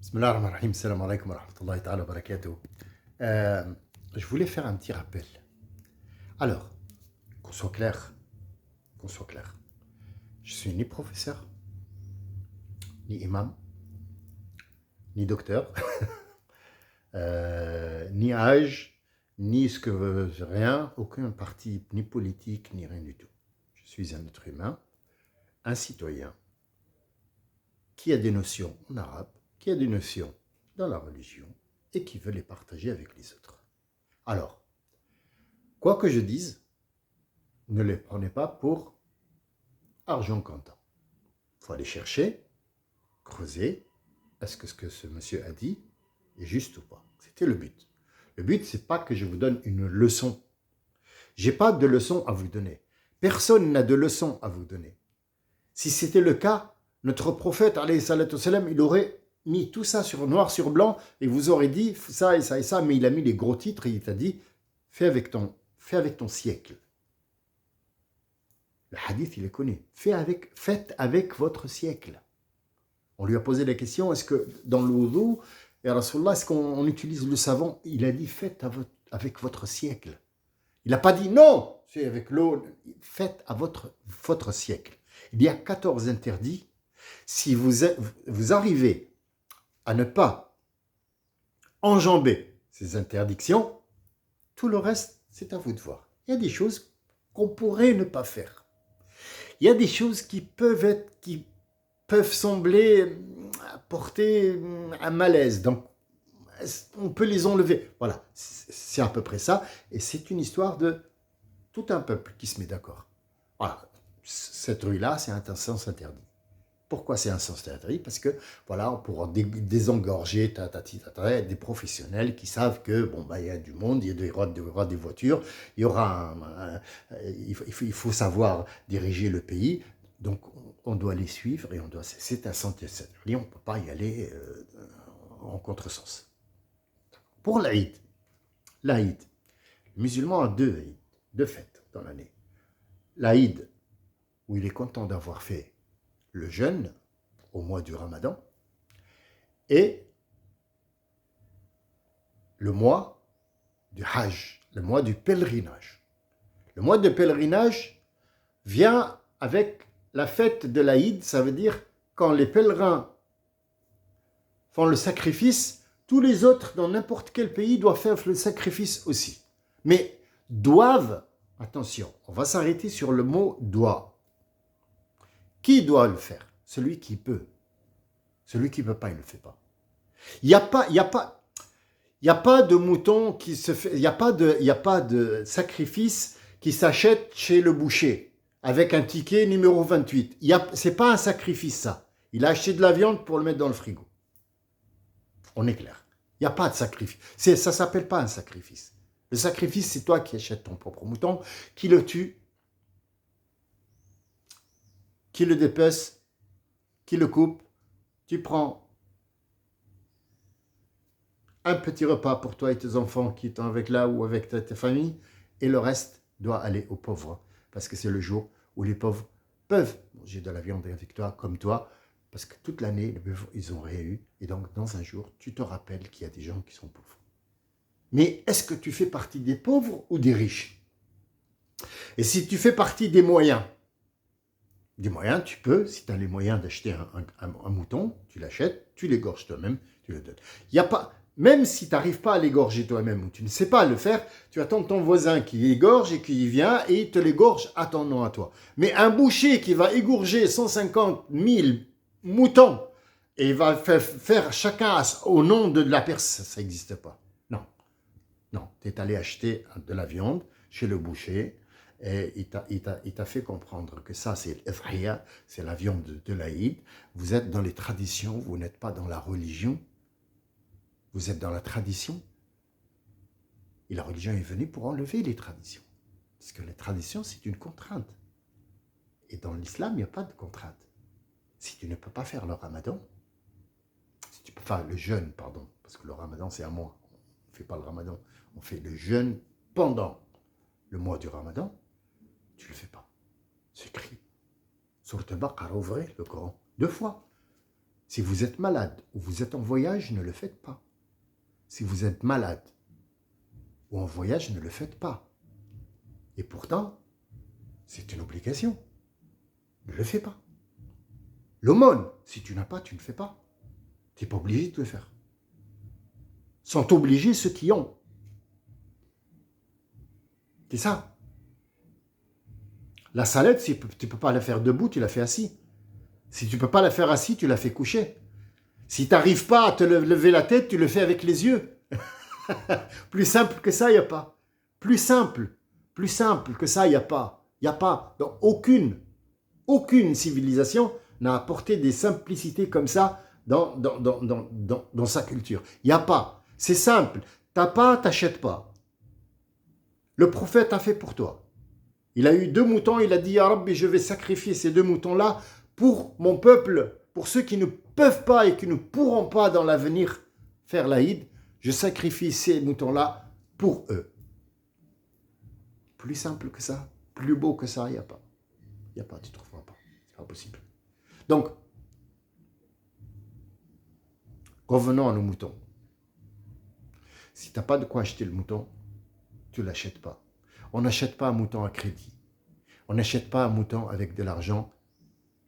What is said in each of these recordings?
Bismillah ar-Rahman ar-Rahim, salam alaikum wa rahmatullahi ta'ala wa barakatuh. Je voulais faire un petit rappel. Alors, qu'on soit clair, qu'on soit clair. Je suis ni professeur, ni imam, ni docteur, ni âge, ni ce que rien, aucun parti, ni politique, ni rien du tout. Je suis un être humain, un citoyen, qui a des notions en arabe, qui a des notions dans la religion et qui veut les partager avec les autres. Alors, quoi que je dise, ne les prenez pas pour argent comptant. Il faut aller chercher, creuser, est-ce que ce que ce monsieur a dit est juste ou pas. C'était le but. Le but, c'est pas que je vous donne une leçon. J'ai pas de leçon à vous donner. Personne n'a de leçon à vous donner. Si c'était le cas, notre prophète, alayhi salatu wassalam, il aurait mis tout ça sur noir sur blanc et vous aurait dit ça et ça et ça, mais il a mis les gros titres et il t'a dit fais avec ton siècle. Le hadith, il est connu. Faites avec votre siècle. On lui a posé la question, est-ce que dans le wudu, et Rasulallah, est-ce qu'on utilise le savon? Il a dit faites avec votre siècle. Il n'a pas dit non, c'est avec l'eau. Faites à votre siècle. Il y a 14 interdits. Si vous arrivez à ne pas enjamber ces interdictions, tout le reste, c'est à vous de voir. Il y a des choses qu'on pourrait ne pas faire. Il y a des choses qui peuvent sembler porter un malaise. Donc, on peut les enlever. Voilà, c'est à peu près ça. Et c'est une histoire de tout un peuple qui se met d'accord. Voilà, cette rue-là, c'est un sens interdit. Pourquoi c'est un sens interdit? Parce que, voilà, on pourra désengorger des professionnels qui savent que, bon, bah, il y a du monde, il y aura des voitures, il y aura il faut savoir diriger le pays. Donc, on doit les suivre et c'est un sens interdit. On ne peut pas y aller en contresens. Pour l'Aïd, le musulman a deux fêtes dans l'année. L'Aïd, où il est content d'avoir fait le jeûne au mois du Ramadan, et le mois du Hajj, le mois du pèlerinage. Le mois de pèlerinage vient avec la fête de l'Aïd, ça veut dire quand les pèlerins font le sacrifice, tous les autres dans n'importe quel pays doivent faire le sacrifice aussi. Mais doivent, attention, on va s'arrêter sur le mot doit. Qui doit le faire? Celui qui peut. Celui qui ne peut pas, il ne le fait pas. Il n'y a pas de mouton qui se fait, il n'y a pas de sacrifice qui s'achète chez le boucher avec un ticket numéro 28. Ce n'est pas un sacrifice, ça. Il a acheté de la viande pour le mettre dans le frigo. On est clair. Il n'y a pas de sacrifice. Ça ne s'appelle pas un sacrifice. Le sacrifice, c'est toi qui achètes ton propre mouton, qui le tue, qui le dépece, qui le coupe, tu prends un petit repas pour toi et tes enfants qui sont avec là ou avec ta famille, et le reste doit aller aux pauvres, parce que c'est le jour où les pauvres peuvent manger de la viande avec toi, comme toi, parce que toute l'année, les pauvres, ils n'ont rien eu, et donc dans un jour, tu te rappelles qu'il y a des gens qui sont pauvres. Mais est-ce que tu fais partie des pauvres ou des riches? Et si tu fais partie des moyens, tu peux, si tu as les moyens d'acheter un mouton, tu l'achètes, tu l'égorges toi-même, tu le donnes. Il y a pas, même si tu n'arrives pas à l'égorger toi-même ou tu ne sais pas le faire, tu attends ton voisin qui égorge et qui vient et il te l'égorge à ton nom à toi. Mais un boucher qui va égorger 150 000 moutons et va faire chacun au nom de la personne, ça n'existe pas. Non, tu es allé acheter de la viande chez le boucher. Et il t'a fait comprendre que ça, c'est l'Efriya, c'est la viande de l'Aïd. Vous êtes dans les traditions, vous n'êtes pas dans la religion. Vous êtes dans la tradition. Et la religion est venue pour enlever les traditions. Parce que les traditions, c'est une contrainte. Et dans l'islam, il n'y a pas de contrainte. Si tu ne peux pas faire le ramadan, si tu peux faire le jeûne, pardon, parce que le ramadan, c'est un mois. On ne fait pas le ramadan, on fait le jeûne pendant le mois du ramadan. Tu ne le fais pas. C'est écrit. Sourate Baqara, ouvrez le Coran 2 fois. Si vous êtes malade ou vous êtes en voyage, ne le faites pas. Si vous êtes malade ou en voyage, ne le faites pas. Et pourtant, c'est une obligation. Ne le fais pas. L'aumône, si tu n'as pas, tu ne le fais pas. Tu n'es pas obligé de le faire. Sont obligés ceux qui ont. C'est ça. La salette, si tu ne peux pas la faire debout, tu la fais assis. Si tu ne peux pas la faire assis, tu la fais coucher. Si tu n'arrives pas à te lever la tête, tu le fais avec les yeux. Plus simple que ça, il n'y a pas. Plus simple que ça, il n'y a pas. Il n'y a pas. Donc, aucune civilisation n'a apporté des simplicités comme ça dans sa culture. Il n'y a pas. C'est simple. T'as pas, t'achètes pas. Le prophète a fait pour toi. Il a eu 2 moutons, il a dit « Ya Rabbi, je vais sacrifier ces 2 moutons-là pour mon peuple, pour ceux qui ne peuvent pas et qui ne pourront pas dans l'avenir faire l'Aïd. Je sacrifie ces moutons-là pour eux. » Plus simple que ça, plus beau que ça, il n'y a pas. Il n'y a pas, tu ne trouveras pas. C'est pas possible. Donc, revenons à nos moutons. Si tu n'as pas de quoi acheter le mouton, tu ne l'achètes pas. On n'achète pas un mouton à crédit. On n'achète pas un mouton avec de l'argent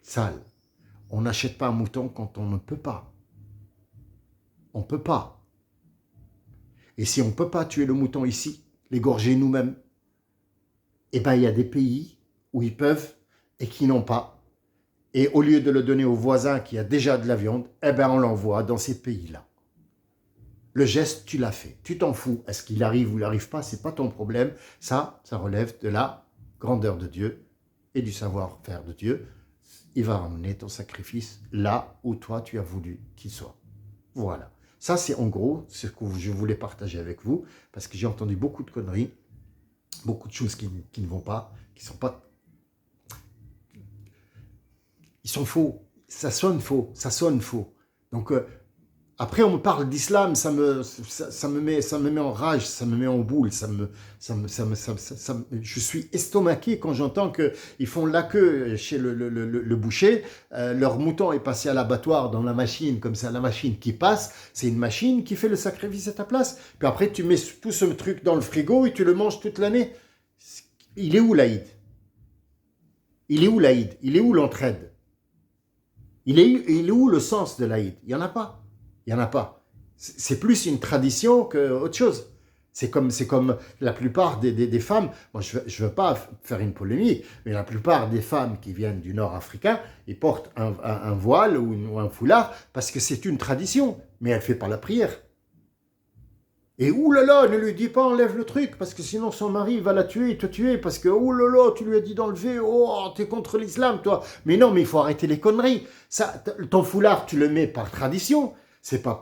sale. On n'achète pas un mouton quand on ne peut pas. On ne peut pas. Et si on ne peut pas tuer le mouton ici, l'égorger nous-mêmes, eh bien il y a des pays où ils peuvent et qui n'ont pas. Et au lieu de le donner au voisin qui a déjà de la viande, eh bien on l'envoie dans ces pays-là. Le geste, tu l'as fait. Tu t'en fous. Est-ce qu'il arrive ou il n'arrive pas, ce n'est pas ton problème. Ça relève de la grandeur de Dieu et du savoir-faire de Dieu. Il va ramener ton sacrifice là où toi, tu as voulu qu'il soit. Voilà. Ça, c'est en gros ce que je voulais partager avec vous, parce que j'ai entendu beaucoup de conneries, beaucoup de choses qui ne vont pas, qui ne sont pas... Ils sont faux. Ça sonne faux. Donc... après, on me parle d'islam, ça me met en rage, ça me met en boule, je suis estomaqué quand j'entends qu'ils font la queue chez le boucher, leur mouton est passé à l'abattoir dans la machine, comme ça, la machine qui passe, c'est une machine qui fait le sacrifice à ta place. Puis après, tu mets tout ce truc dans le frigo et tu le manges toute l'année. Il est où l'Aïd? Il est où l'Aïd? Il est où l'entraide? Il est où le sens de l'Aïd? Il n'y en a pas. Il n'y en a pas. C'est plus une tradition qu'autre chose. C'est comme la plupart des femmes, moi je ne veux pas faire une polémique, mais la plupart des femmes qui viennent du nord africain, ils portent un voile ou un foulard parce que c'est une tradition, mais elle ne fait pas la prière. Et oulala, ne lui dis pas enlève le truc, parce que sinon son mari va la tuer et te tuer, parce que oulala, tu lui as dit d'enlever, oh, t'es contre l'islam toi. Mais non, mais il faut arrêter les conneries. Ça, ton foulard, tu le mets par tradition. C'est par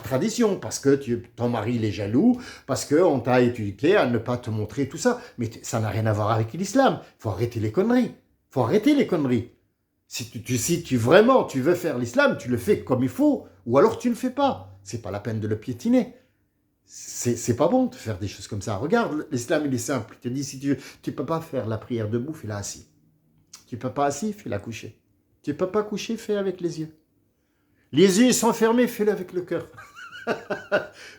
tradition, parce que ton mari il est jaloux, parce qu'on t'a éduqué à ne pas te montrer tout ça. Mais ça n'a rien à voir avec l'islam. Il faut arrêter les conneries. Si vraiment tu veux faire l'islam, tu le fais comme il faut, ou alors tu ne le fais pas. C'est pas la peine de le piétiner. C'est pas bon de faire des choses comme ça. Regarde, l'islam il est simple. Il te dit si tu peux pas faire la prière debout, fais-la assis. Tu peux pas assis, fais-la coucher. Tu peux pas coucher, fais avec les yeux. Les yeux sont fermés, fais-le avec le cœur.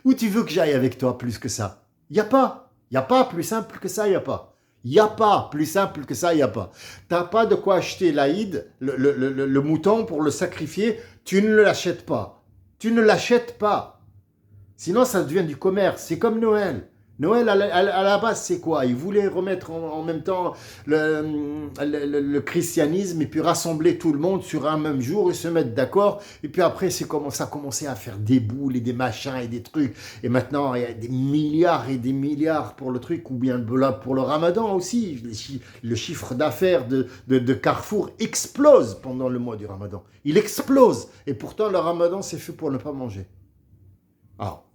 Où tu veux que j'aille avec toi plus que ça? Il n'y a pas. Il n'y a pas plus simple que ça, il n'y a pas. Il n'y a pas plus simple que ça, il n'y a pas. Tu n'as pas de quoi acheter l'Aïd, le mouton pour le sacrifier, tu ne l'achètes pas. Tu ne l'achètes pas. Sinon, ça devient du commerce. C'est comme Noël. Noël, à la base, c'est quoi? Ils voulaient remettre en même temps le christianisme et puis rassembler tout le monde sur un même jour et se mettre d'accord. Et puis après, ça a commencé à faire des boules et des machins et des trucs. Et maintenant, il y a des milliards et des milliards pour le truc, ou bien pour le ramadan aussi. Le chiffre d'affaires de Carrefour explose pendant le mois du ramadan. Il explose. Et pourtant, le ramadan, c'est fait pour ne pas manger. Alors,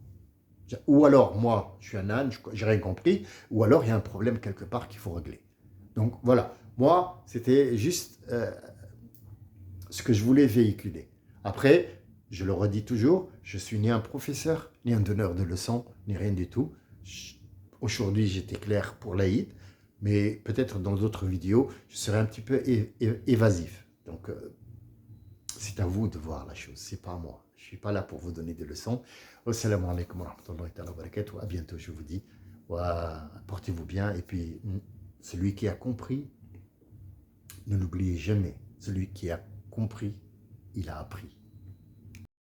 ou alors, moi, je suis un âne, j'ai rien compris, ou alors il y a un problème quelque part qu'il faut régler. Donc voilà, moi, c'était juste ce que je voulais véhiculer. Après, je le redis toujours, je suis ni un professeur, ni un donneur de leçons, ni rien du tout. Aujourd'hui, j'étais clair pour l'Aïd, mais peut-être dans d'autres vidéos, je serai un petit peu évasif. Donc, c'est à vous de voir la chose, c'est pas moi. Je ne suis pas là pour vous donner des leçons. Assalamu alaikum wa rahmatullahi wa barakatuh. À bientôt, je vous dis. Portez-vous bien. Et puis, celui qui a compris, ne l'oubliez jamais. Celui qui a compris, il a appris.